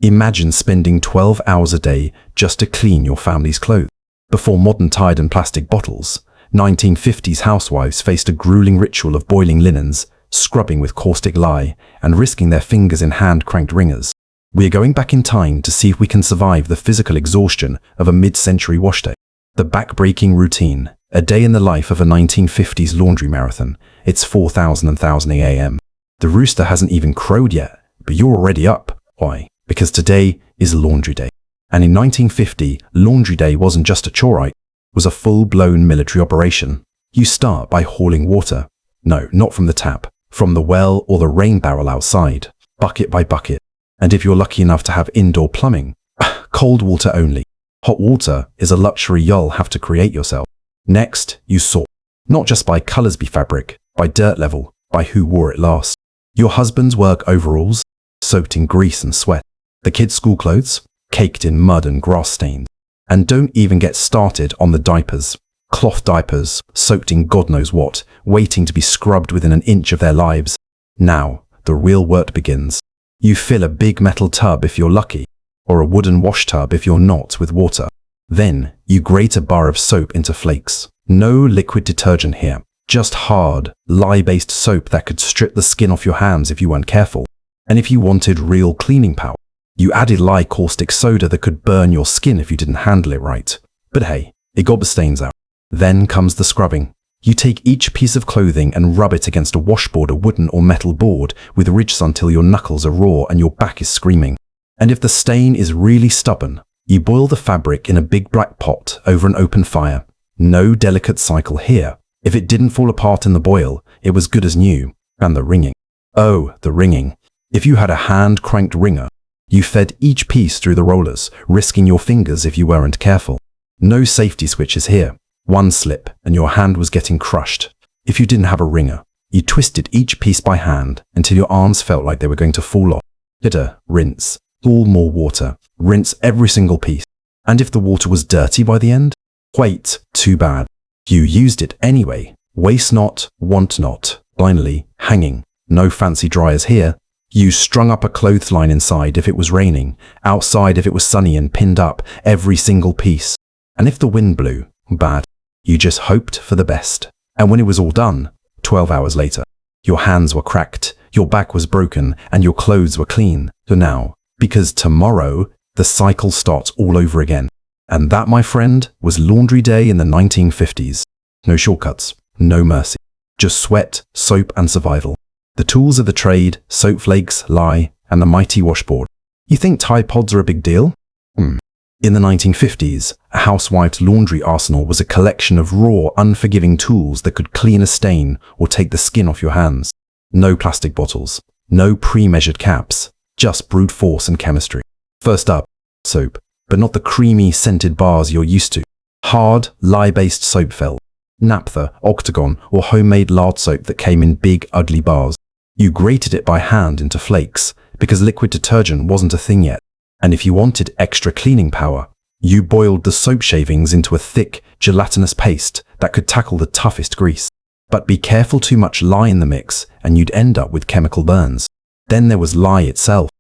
Imagine spending 12 hours a day just to clean your family's clothes. Before modern Tide and plastic bottles, 1950s housewives faced a grueling ritual of boiling linens, scrubbing with caustic lye, and risking their fingers in hand-cranked wringers. We are going back in time to see if we can survive the physical exhaustion of a mid-century washday. The back-breaking routine, a day in the life of a 1950s laundry marathon. It's 4,000 a.m. The rooster hasn't even crowed yet, but you're already up. Why? Because today is laundry day. And in 1950, laundry day wasn't just a chore, it was a full-blown military operation. You start by hauling water. No, not from the tap, from the well or the rain barrel outside, bucket by bucket. And if you're lucky enough to have indoor plumbing, cold water only. Hot water is a luxury you'll have to create yourself. Next, you sort. Not just by Colorsby fabric, by dirt level, by who wore it last. Your husband's work overalls, soaked in grease and sweat. The kids' school clothes, caked in mud and grass stains. And don't even get started on the diapers. Cloth diapers, soaked in God knows what, waiting to be scrubbed within an inch of their lives. Now, the real work begins. You fill a big metal tub if you're lucky, or a wooden wash tub if you're not, with water. Then, you grate a bar of soap into flakes. No liquid detergent here. Just hard, lye-based soap that could strip the skin off your hands if you weren't careful. And if you wanted real cleaning power, you added lye caustic soda that could burn your skin if you didn't handle it right. But hey, it got the stains out. Then comes the scrubbing. You take each piece of clothing and rub it against a washboard, a wooden or metal board, with ridges until your knuckles are raw and your back is screaming. And if the stain is really stubborn, you boil the fabric in a big black pot over an open fire. No delicate cycle here. If it didn't fall apart in the boil, it was good as new. And the wringing. Oh, the wringing. If you had a hand-cranked wringer, you fed each piece through the rollers, risking your fingers if you weren't careful. No safety switches here. One slip and your hand was getting crushed. If you didn't have a wringer, you twisted each piece by hand until your arms felt like they were going to fall off. Later, rinse. All more water. Rinse every single piece. And if the water was dirty by the end? Wait, too bad. You used it anyway. Waste not, want not. Finally, hanging. No fancy dryers here. You strung up a clothesline inside if it was raining, outside if it was sunny, and pinned up every single piece. And if the wind blew, bad. You just hoped for the best. And when it was all done, 12 hours later, your hands were cracked, your back was broken, and your clothes were clean. So now, because tomorrow, the cycle starts all over again. And that, my friend, was laundry day in the 1950s. No shortcuts, no mercy. Just sweat, soap, and survival. The tools of the trade, soap flakes, lye, and the mighty washboard. You think Tide Pods are a big deal? In the 1950s, a housewife's laundry arsenal was a collection of raw, unforgiving tools that could clean a stain or take the skin off your hands. No plastic bottles, no pre-measured caps, just brute force and chemistry. First up, soap, but not the creamy, scented bars you're used to. Hard, lye-based soap felt. Naphtha, Octagon, or homemade lard soap that came in big, ugly bars. You grated it by hand into flakes, because liquid detergent wasn't a thing yet. And if you wanted extra cleaning power, you boiled the soap shavings into a thick, gelatinous paste that could tackle the toughest grease. But be careful too much lye in the mix, and you'd end up with chemical burns. Then there was lye itself.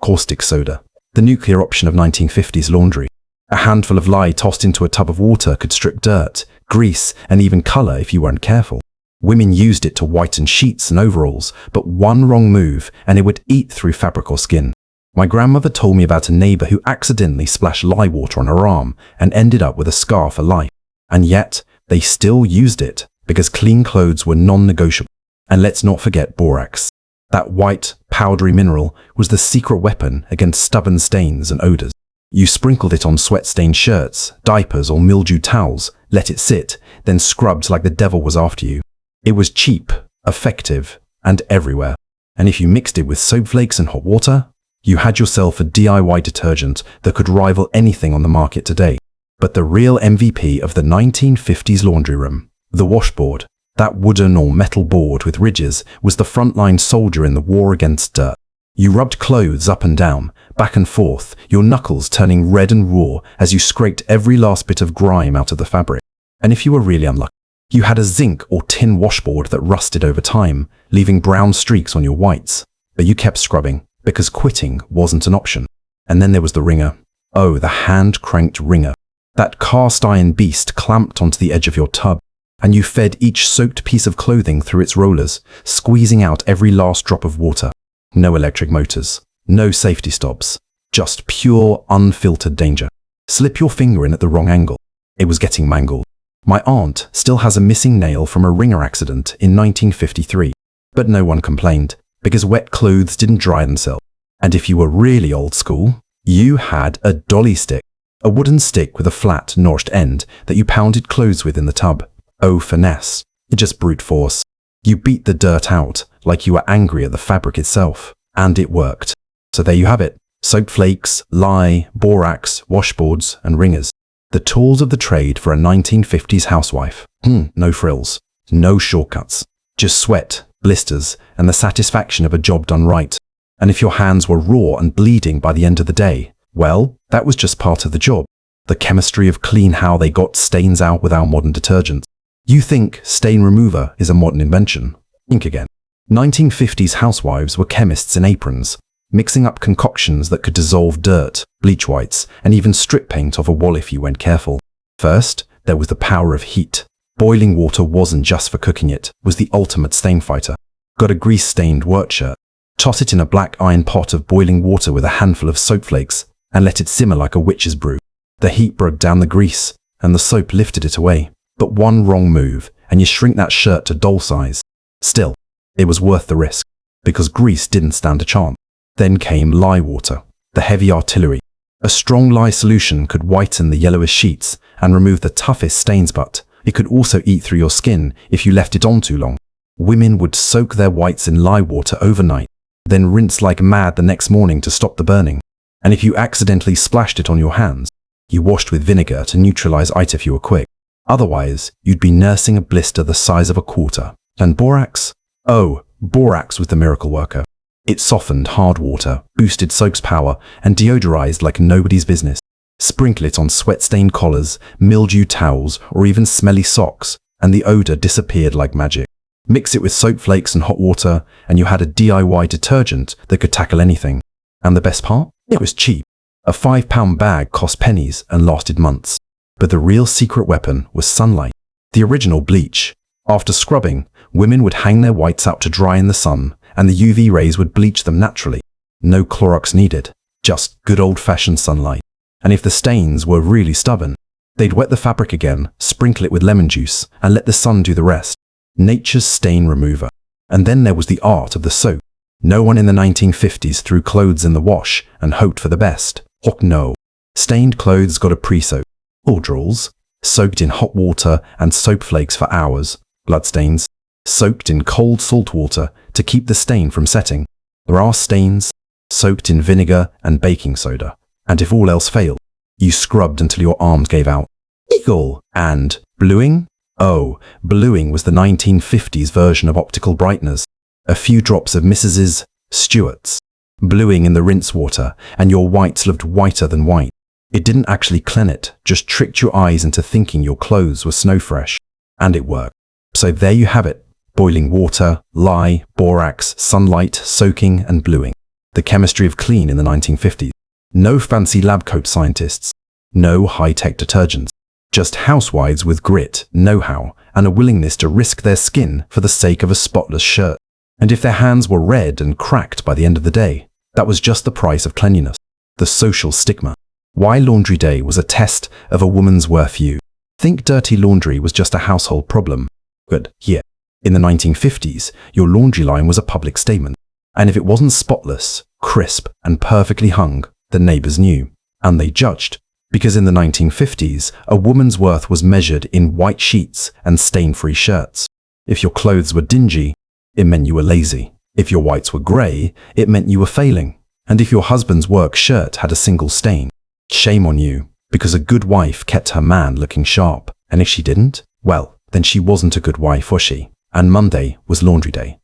Caustic soda, the nuclear option of 1950s laundry. A handful of lye tossed into a tub of water could strip dirt, grease, and even color if you weren't careful. Women used it to whiten sheets and overalls, but one wrong move and it would eat through fabric or skin. My grandmother told me about a neighbor who accidentally splashed lye water on her arm and ended up with a scar for life. And yet, they still used it because clean clothes were non-negotiable. And let's not forget borax. That white, powdery mineral was the secret weapon against stubborn stains and odors. You sprinkled it on sweat-stained shirts, diapers, or mildewed towels, let it sit, then scrubbed like the devil was after you. It was cheap, effective, and everywhere. And if you mixed it with soap flakes and hot water, you had yourself a DIY detergent that could rival anything on the market today. But the real MVP of the 1950s laundry room, the washboard, that wooden or metal board with ridges, was the frontline soldier in the war against dirt. You rubbed clothes up and down, back and forth, your knuckles turning red and raw as you scraped every last bit of grime out of the fabric. And if you were really unlucky, you had a zinc or tin washboard that rusted over time, leaving brown streaks on your whites. But you kept scrubbing, because quitting wasn't an option. And then there was the wringer. Oh, the hand-cranked wringer. That cast-iron beast clamped onto the edge of your tub, and you fed each soaked piece of clothing through its rollers, squeezing out every last drop of water. No electric motors, no safety stops, just pure, unfiltered danger. Slip your finger in at the wrong angle. It was getting mangled. My aunt still has a missing nail from a wringer accident in 1953, but no one complained, because wet clothes didn't dry themselves. And if you were really old school, you had a dolly stick, a wooden stick with a flat, notched end that you pounded clothes with in the tub. Oh, finesse. Just brute force. You beat the dirt out like you were angry at the fabric itself. And it worked. So there you have it. Soap flakes, lye, borax, washboards, and wringers. The tools of the trade for a 1950s housewife. No frills. No shortcuts. Just sweat, blisters, and the satisfaction of a job done right. And if your hands were raw and bleeding by the end of the day, well, that was just part of the job. The chemistry of clean how they got stains out with our modern detergents. You think stain remover is a modern invention? Think again. 1950s housewives were chemists in aprons, mixing up concoctions that could dissolve dirt, bleach whites, and even strip paint off a wall if you weren't careful. First, there was the power of heat. Boiling water wasn't just for cooking, it was the ultimate stain fighter. Got a grease-stained work shirt. Toss it in a black iron pot of boiling water with a handful of soap flakes, and let it simmer like a witch's brew. The heat broke down the grease, and the soap lifted it away. But one wrong move, and you shrink that shirt to doll size. Still, it was worth the risk, because grease didn't stand a chance. Then came lye water, the heavy artillery. A strong lye solution could whiten the yellowish sheets and remove the toughest stains, but it could also eat through your skin if you left it on too long. Women would soak their whites in lye water overnight, then rinse like mad the next morning to stop the burning. And if you accidentally splashed it on your hands, you washed with vinegar to neutralize it if you were quick. Otherwise, you'd be nursing a blister the size of a quarter. And borax? Oh, borax was the miracle worker. It softened hard water, boosted soap's power, and deodorized like nobody's business. Sprinkle it on sweat-stained collars, mildewed towels, or even smelly socks, and the odor disappeared like magic. Mix it with soap flakes and hot water, and you had a DIY detergent that could tackle anything. And the best part? It was cheap. A £5 bag cost pennies and lasted months. But the real secret weapon was sunlight. The original bleach. After scrubbing, women would hang their whites out to dry in the sun, and the UV rays would bleach them naturally. No Clorox needed, just good old-fashioned sunlight. And if the stains were really stubborn, they'd wet the fabric again, sprinkle it with lemon juice, and let the sun do the rest. Nature's stain remover. And then there was the art of the soak. No one in the 1950s threw clothes in the wash and hoped for the best. Hock no. Stained clothes got a pre-soak. All drawers, soaked in hot water and soap flakes for hours. Bloodstains, soaked in cold salt water to keep the stain from setting. Brass stains, soaked in vinegar and baking soda. And if all else failed, you scrubbed until your arms gave out. Eagle. And bluing? Oh, bluing was the 1950s version of optical brighteners. A few drops of Mrs. Stewart's. Bluing in the rinse water, and your whites looked whiter than white. It didn't actually clean it, just tricked your eyes into thinking your clothes were snow fresh. And it worked. So there you have it. Boiling water, lye, borax, sunlight, soaking, and bluing. The chemistry of clean in the 1950s. No fancy lab coat scientists. No high-tech detergents. Just housewives with grit, know-how, and a willingness to risk their skin for the sake of a spotless shirt. And if their hands were red and cracked by the end of the day, that was just the price of cleanliness. The social stigma. Why laundry day was a test of a woman's worth you. Think dirty laundry was just a household problem. Good, yeah. In the 1950s, your laundry line was a public statement. And if it wasn't spotless, crisp, and perfectly hung, the neighbors knew. And they judged. Because in the 1950s, a woman's worth was measured in white sheets and stain-free shirts. If your clothes were dingy, it meant you were lazy. If your whites were grey, it meant you were failing. And if your husband's work shirt had a single stain, shame on you, because a good wife kept her man looking sharp. And if she didn't, well, then she wasn't a good wife, was she? And Monday was laundry day.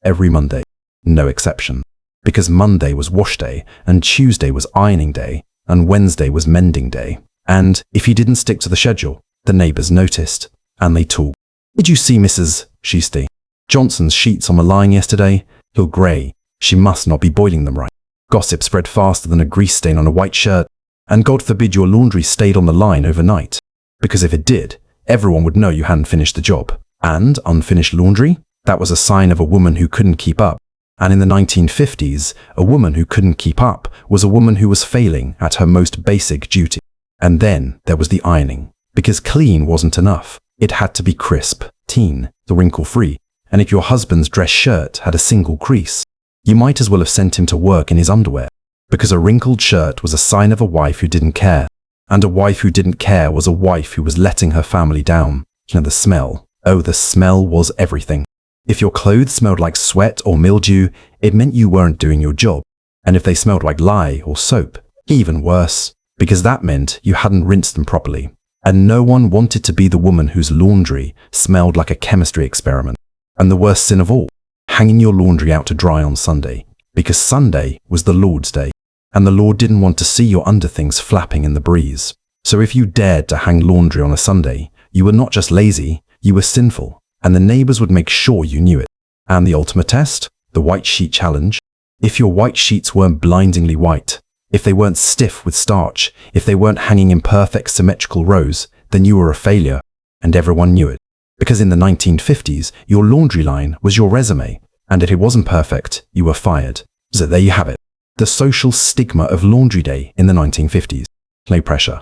Every Monday. No exception. Because Monday was wash day, and Tuesday was ironing day, and Wednesday was mending day. And if he didn't stick to the schedule, the neighbors noticed, and they talked. Did you see Mrs. Sheasty Johnson's sheets on the line yesterday? You're grey. She must not be boiling them right. Gossip spread faster than a grease stain on a white shirt, and God forbid your laundry stayed on the line overnight. Because if it did, everyone would know you hadn't finished the job. And unfinished laundry? That was a sign of a woman who couldn't keep up. And in the 1950s, a woman who couldn't keep up was a woman who was failing at her most basic duty. And then there was the ironing. Because clean wasn't enough. It had to be crisp, teen, wrinkle-free. And if your husband's dress shirt had a single crease, you might as well have sent him to work in his underwear. Because a wrinkled shirt was a sign of a wife who didn't care. And a wife who didn't care was a wife who was letting her family down. You know, the smell. Oh, the smell was everything. If your clothes smelled like sweat or mildew, it meant you weren't doing your job. And if they smelled like lye or soap, even worse, because that meant you hadn't rinsed them properly. And no one wanted to be the woman whose laundry smelled like a chemistry experiment. And the worst sin of all, hanging your laundry out to dry on Sunday, because Sunday was the Lord's Day, and the Lord didn't want to see your underthings flapping in the breeze. So if you dared to hang laundry on a Sunday, you were not just lazy, you were sinful, and the neighbors would make sure you knew it. And the ultimate test, the white sheet challenge. If your white sheets weren't blindingly white, if they weren't stiff with starch, if they weren't hanging in perfect symmetrical rows, then you were a failure, and everyone knew it. Because in the 1950s, your laundry line was your resume, and if it wasn't perfect, you were fired. So there you have it. The social stigma of Laundry Day in the 1950s. No pressure,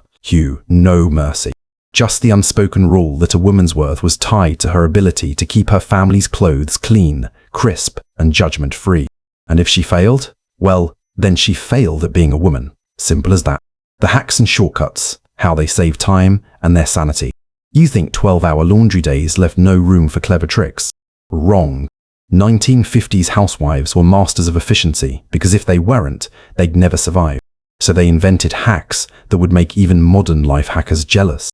no mercy. Just the unspoken rule that a woman's worth was tied to her ability to keep her family's clothes clean, crisp, and judgment-free. And if she failed, well, then she failed at being a woman. Simple as that. The hacks and shortcuts, how they save time and their sanity. You think 12-hour laundry days left no room for clever tricks? Wrong. 1950s housewives were masters of efficiency because if they weren't, they'd never survive. So they invented hacks that would make even modern life hackers jealous.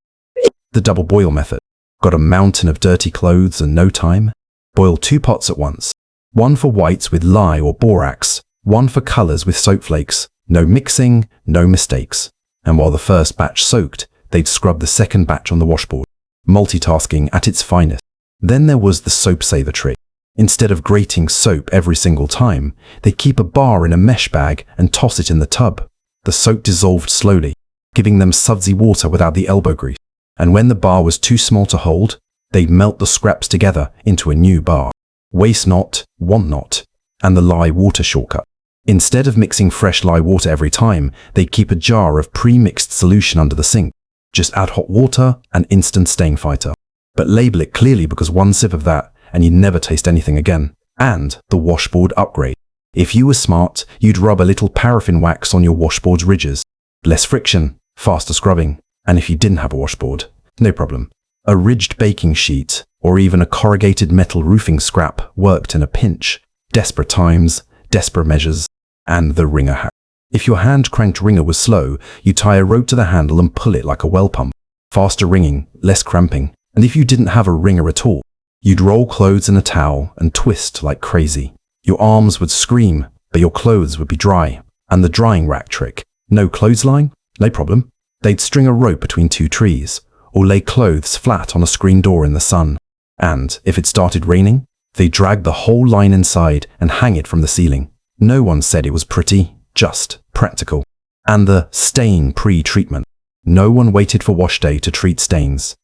The double boil method. Got a mountain of dirty clothes and no time? Boil 2 pots at once. One for whites with lye or borax, one for colors with soap flakes. No mixing, no mistakes. And while the first batch soaked, they'd scrub the second batch on the washboard. Multitasking at its finest. Then there was the soap saver trick. Instead of grating soap every single time, they'd keep a bar in a mesh bag and toss it in the tub. The soap dissolved slowly, giving them sudsy water without the elbow grease. And when the bar was too small to hold, they'd melt the scraps together into a new bar. Waste not, want not. And the lye water shortcut. Instead of mixing fresh lye water every time, they'd keep a jar of pre-mixed solution under the sink. Just add hot water and instant stain fighter. But label it clearly because one sip of that and you'd never taste anything again. And the washboard upgrade. If you were smart, you'd rub a little paraffin wax on your washboard's ridges. Less friction, faster scrubbing. And if you didn't have a washboard, no problem. A ridged baking sheet or even a corrugated metal roofing scrap worked in a pinch. Desperate times, desperate measures, and the wringer hack. If your hand-cranked wringer was slow, you tie a rope to the handle and pull it like a well pump. Faster wringing, less cramping. And if you didn't have a wringer at all, you'd roll clothes in a towel and twist like crazy. Your arms would scream, but your clothes would be dry. And the drying rack trick. No clothesline? No problem. They'd string a rope between 2 trees, or lay clothes flat on a screen door in the sun. And if it started raining, they'd drag the whole line inside and hang it from the ceiling. No one said it was pretty, just practical. And the stain pre-treatment. No one waited for washday to treat stains.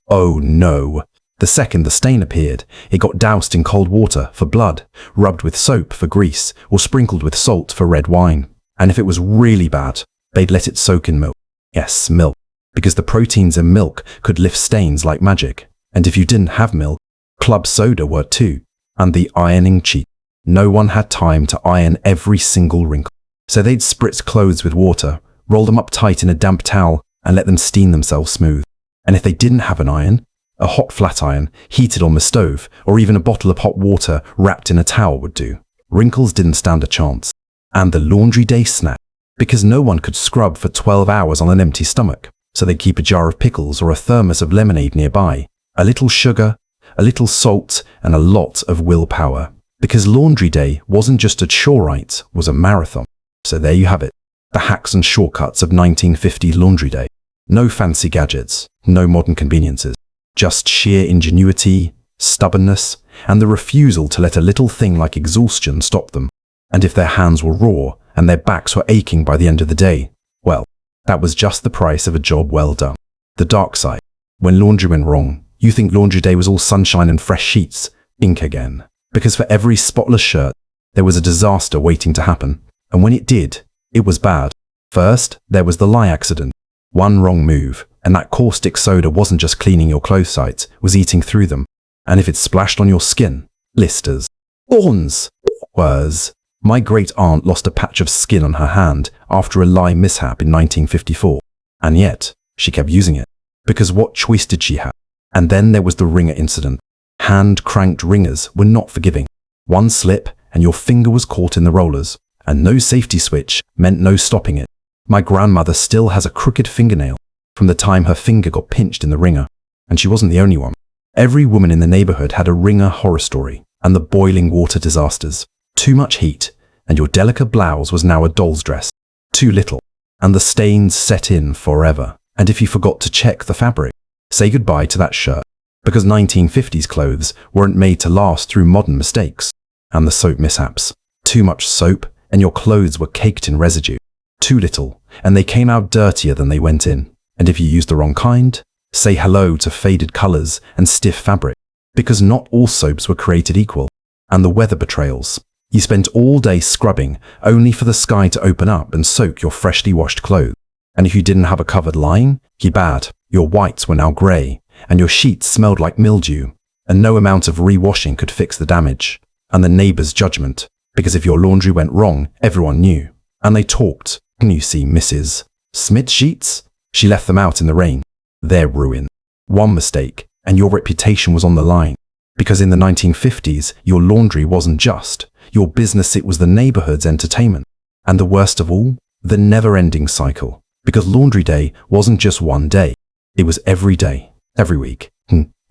Oh no. The second the stain appeared, it got doused in cold water for blood, rubbed with soap for grease, or sprinkled with salt for red wine. And if it was really bad, they'd let it soak in milk. Yes, milk. Because the proteins in milk could lift stains like magic. And if you didn't have milk, club soda worked too. And the ironing cheat. No one had time to iron every single wrinkle. So they'd spritz clothes with water, roll them up tight in a damp towel, and let them steam themselves smooth. And if they didn't have an iron, a hot flat iron, heated on the stove, or even a bottle of hot water wrapped in a towel would do. Wrinkles didn't stand a chance. And the laundry day snack. Because no one could scrub for 12 hours on an empty stomach. So they'd keep a jar of pickles or a thermos of lemonade nearby. A little sugar, a little salt, and a lot of willpower. Because laundry day wasn't just a chore, right, was a marathon. So there you have it. The hacks and shortcuts of 1950 laundry day. No fancy gadgets, no modern conveniences. Just sheer ingenuity, stubbornness, and the refusal to let a little thing like exhaustion stop them. And if their hands were raw and their backs were aching by the end of the day. Well, that was just the price of a job well done. The dark side. When laundry went wrong, you think laundry day was all sunshine and fresh sheets. Ink again. Because for every spotless shirt, there was a disaster waiting to happen. And when it did, it was bad. First, there was the lye accident. One wrong move, and that caustic soda wasn't just cleaning your clothes sites, was eating through them. And if it splashed on your skin, blisters. Thorns! Was. My great-aunt lost a patch of skin on her hand after a lye mishap in 1954. And yet, she kept using it. Because what choice did she have? And then there was the wringer incident. Hand-cranked wringers were not forgiving. One slip, and your finger was caught in the rollers. And no safety switch meant no stopping it. My grandmother still has a crooked fingernail from the time her finger got pinched in the wringer. And she wasn't the only one. Every woman in the neighborhood had a wringer horror story, and the boiling water disasters. Too much heat, and your delicate blouse was now a doll's dress. Too little, and the stains set in forever. And if you forgot to check the fabric, say goodbye to that shirt. Because 1950s clothes weren't made to last through modern mistakes. And the soap mishaps. Too much soap, and your clothes were caked in residue. Too little, and they came out dirtier than they went in. And if you used the wrong kind, say hello to faded colors and stiff fabric. Because not all soaps were created equal. And the weather betrayals. You spent all day scrubbing, only for the sky to open up and soak your freshly washed clothes. And if you didn't have a covered line, you're bad. Your whites were now grey, and your sheets smelled like mildew. And no amount of rewashing could fix the damage. And the neighbor's judgment. Because if your laundry went wrong, everyone knew. And they talked. Can you see Mrs. Smith's sheets? She left them out in the rain. They're ruined. One mistake, and your reputation was on the line. Because in the 1950s, your laundry wasn't just your business, it was the neighborhood's entertainment. And the worst of all, the never-ending cycle. Because laundry day wasn't just one day. It was every day, every week,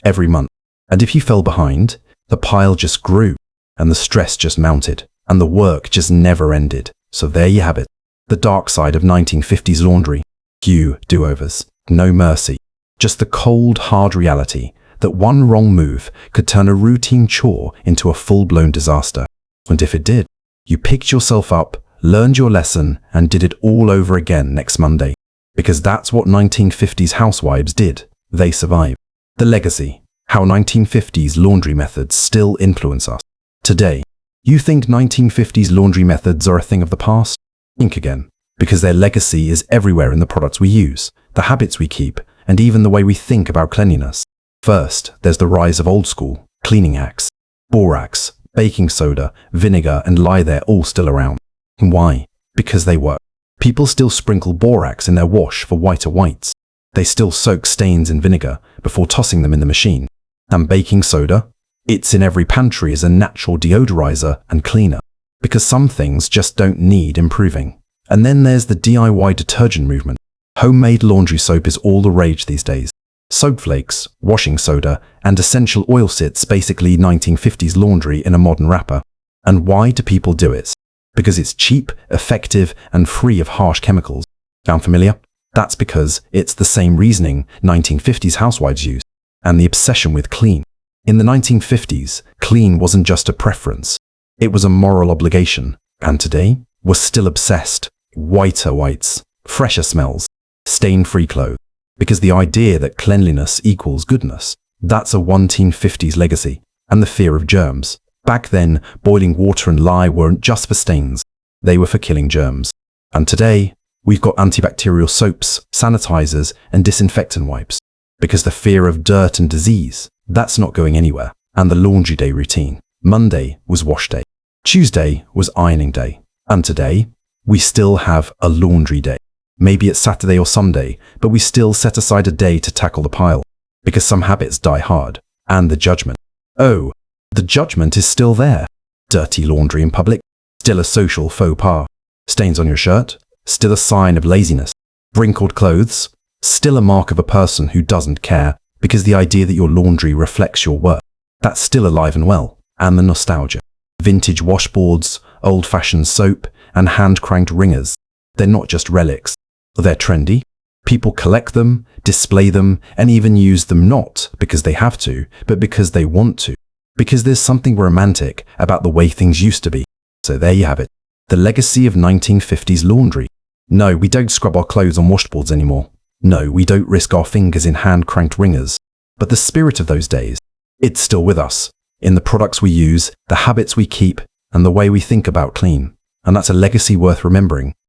every month. And if you fell behind, the pile just grew, and the stress just mounted, and the work just never ended. So there you have it. The dark side of 1950s laundry. Few do-overs, no mercy. Just the cold, hard reality that one wrong move could turn a routine chore into a full-blown disaster. And if it did, you picked yourself up, learned your lesson, and did it all over again next Monday. Because that's what 1950s housewives did. They survived. The legacy. How 1950s laundry methods still influence us. Today, you think 1950s laundry methods are a thing of the past? Think again. Because their legacy is everywhere in the products we use, the habits we keep, and even the way we think about cleanliness. First, there's the rise of old-school cleaning hacks. Borax, baking soda, vinegar, and lye, they're all still around. Why? Because they work. People still sprinkle borax in their wash for whiter whites. They still soak stains in vinegar before tossing them in the machine. And baking soda? It's in every pantry as a natural deodorizer and cleaner. Because some things just don't need improving. And then there's the DIY detergent movement. Homemade laundry soap is all the rage these days. Soap flakes, washing soda, and essential oil sits basically 1950s laundry in a modern wrapper. And why do people do it? Because it's cheap, effective, and free of harsh chemicals. Sound familiar? That's because it's the same reasoning 1950s housewives used. And the obsession with clean. In the 1950s, clean wasn't just a preference. It was a moral obligation. And today, we're still obsessed. Whiter whites, fresher smells, stain-free clothes. Because the idea that cleanliness equals goodness, that's a 1950s legacy. And the fear of germs. Back then, boiling water and lye weren't just for stains. They were for killing germs. And today, we've got antibacterial soaps, sanitizers, and disinfectant wipes. Because the fear of dirt and disease, that's not going anywhere. And the laundry day routine. Monday was wash day. Tuesday was ironing day. And today, we still have a laundry day. Maybe it's Saturday or Sunday, but we still set aside a day to tackle the pile. Because some habits die hard. And the judgment. Oh, the judgment is still there. Dirty laundry in public, still a social faux pas. Stains on your shirt, still a sign of laziness. Wrinkled clothes, still a mark of a person who doesn't care, because the idea that your laundry reflects your work, that's still alive and well. And the nostalgia. Vintage washboards, old-fashioned soap, and hand-cranked wringers. They're not just relics. They're trendy. People collect them, display them, and even use them not because they have to, but because they want to. Because there's something romantic about the way things used to be. So there you have it. The legacy of 1950s laundry. No, we don't scrub our clothes on washboards anymore. No, we don't risk our fingers in hand-cranked wringers. But the spirit of those days, it's still with us, in the products we use, the habits we keep, and the way we think about clean. And that's a legacy worth remembering.